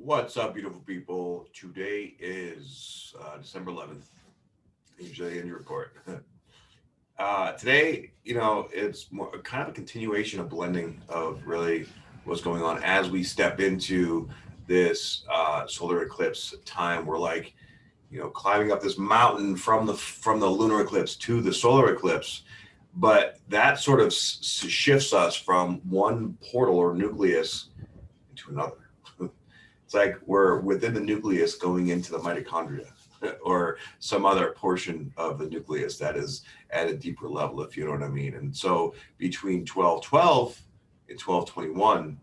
What's up, beautiful people? Today is December 11th. Usually in your report. Today, it's more kind of a continuation of blending of really what's going on as we step into this solar eclipse time. We're like, climbing up this mountain from the lunar eclipse to the solar eclipse, but that sort of shifts us from one portal or nucleus into another. It's like we're within the nucleus going into the mitochondria or some other portion of the nucleus that is at a deeper level, if you know what I mean. And so between 1212 and 1221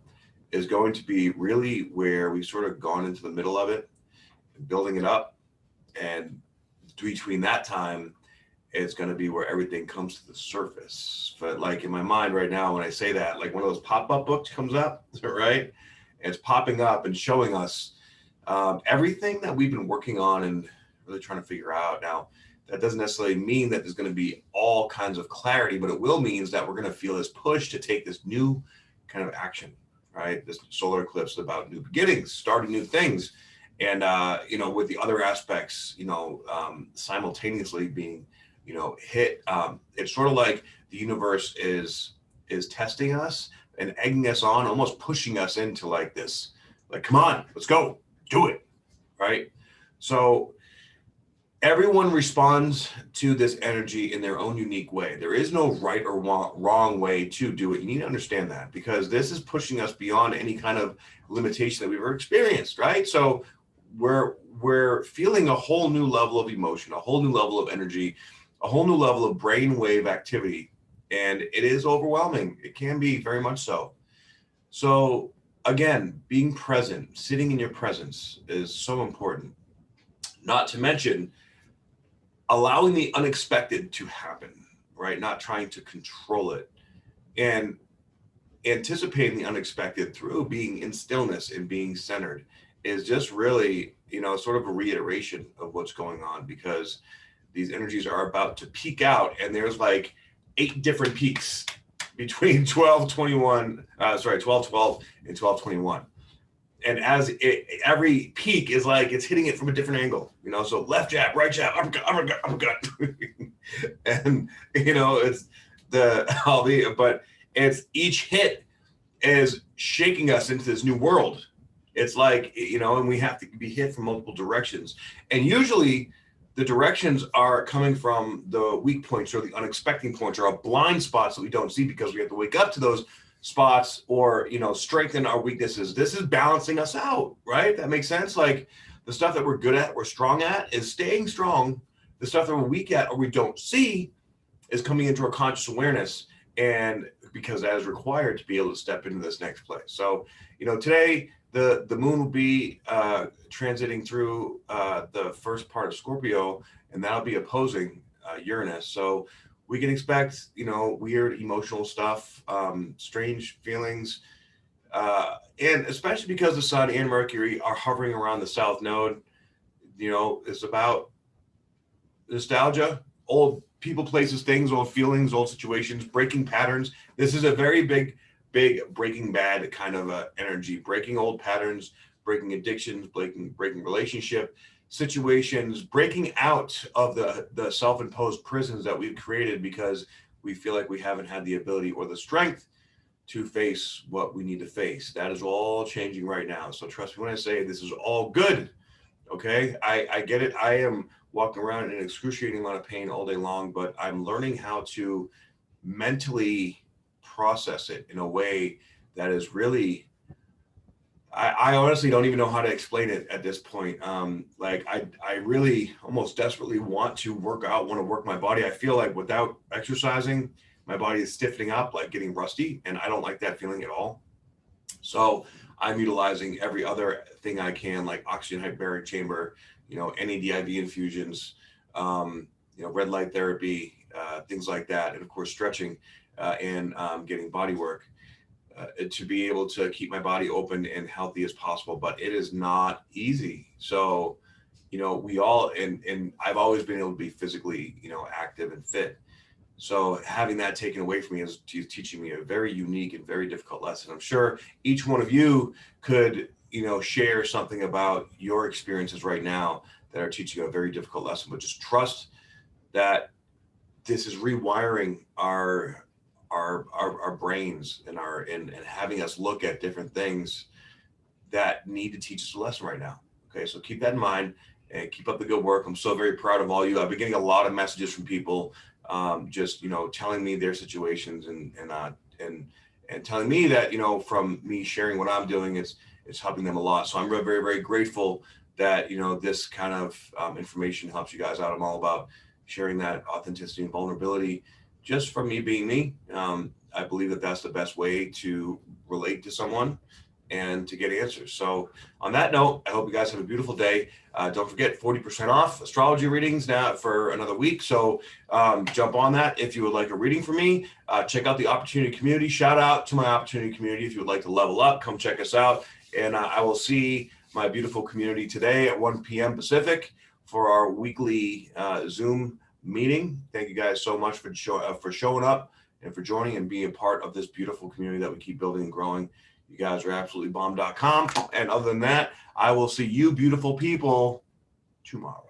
is going to be really where we've sort of gone into the middle of it and building it up. And between that time, it's going to be where everything comes to the surface. But like in my mind right now, when I say that, like one of those pop-up books comes up, right? It's popping up and showing us everything that we've been working on and really trying to figure out. Now, that doesn't necessarily mean that there's going to be all kinds of clarity, but it will means that we're going to feel this push to take this new kind of action, right? This solar eclipse is about new beginnings, starting new things. And, with the other aspects, simultaneously being, hit, it's sort of like the universe is testing us and egging us on, almost pushing us into like this, like, come on, let's go, do it, right? So everyone responds to this energy in their own unique way. There is no right or wrong way to do it. You need to understand that because this is pushing us beyond any kind of limitation that we've ever experienced, right? So we're feeling a whole new level of emotion, a whole new level of energy, a whole new level of brainwave activity. And it is overwhelming. It can be very much so. So again, being present, sitting in your presence is so important. Not to mention allowing the unexpected to happen, right? Not trying to control it and anticipating the unexpected through being in stillness and being centered is just really, sort of a reiteration of what's going on because these energies are about to peak out and there's like 8 different peaks between 1212 and 1221. And every peak is like, it's hitting it from a different angle, so left jab, right jab, uppercut. And, it's but it's each hit is shaking us into this new world. It's like, and we have to be hit from multiple directions. And usually the directions are coming from the weak points or the unexpected points or blind spots that we don't see because we have to wake up to those spots or, strengthen our weaknesses. This is balancing us out, right? That makes sense. Like the stuff that we're good at, we're strong at is staying strong. The stuff that we're weak at or we don't see is coming into our conscious awareness. And because that is required to be able to step into this next place. So, today, the moon will be transiting through the first part of Scorpio, and that'll be opposing Uranus. So we can expect, weird emotional stuff, strange feelings, and especially because the Sun and Mercury are hovering around the South Node, it's about nostalgia, old people, places, things, old feelings, old situations, breaking patterns. This is a very big Breaking Bad kind of energy, breaking old patterns, breaking addictions, breaking relationship situations, breaking out of the self-imposed prisons that we've created because we feel like we haven't had the ability or the strength to face what we need to face. That is all changing right now. So trust me when I say this is all good. Okay, I get it. I am walking around in an excruciating amount of pain all day long, but I'm learning how to mentally process it in a way that is really, I honestly don't even know how to explain it at this point. I really almost desperately want to work my body. I feel like without exercising, my body is stiffening up, like getting rusty, and I don't like that feeling at all. So I'm utilizing every other thing I can, like oxygen hyperbaric chamber, NADIV infusions, red light therapy, things like that, and of course stretching and getting body work to be able to keep my body open and healthy as possible. But it is not easy. So, we all, and I've always been able to be physically, active and fit. So having that taken away from me is teaching me a very unique and very difficult lesson. I'm sure each one of you could share something about your experiences right now that are teaching you a very difficult lesson, but just trust that this is rewiring our brains and having us look at different things that need to teach us a lesson right now. Okay, so keep that in mind and keep up the good work. I'm so very proud of all you. I've been getting a lot of messages from people, just telling me their situations and telling me that from me sharing what I'm doing, it's helping them a lot. So I'm very very very grateful that this kind of information helps you guys out. I'm all about sharing that authenticity and vulnerability, just from me being me. I believe that that's the best way to relate to someone and to get answers. So on that note, I hope you guys have a beautiful day. Don't forget 40% off astrology readings now for another week. So jump on that. If you would like a reading from me, check out the Opportunity Community. Shout out to my Opportunity Community. If you would like to level up, come check us out. And I will see my beautiful community today at 1 p.m. Pacific for our weekly Zoom meeting. Thank you guys so much for showing up and for joining and being a part of this beautiful community that we keep building and growing. You guys are absolutely bomb.com. And other than that, I will see you beautiful people tomorrow.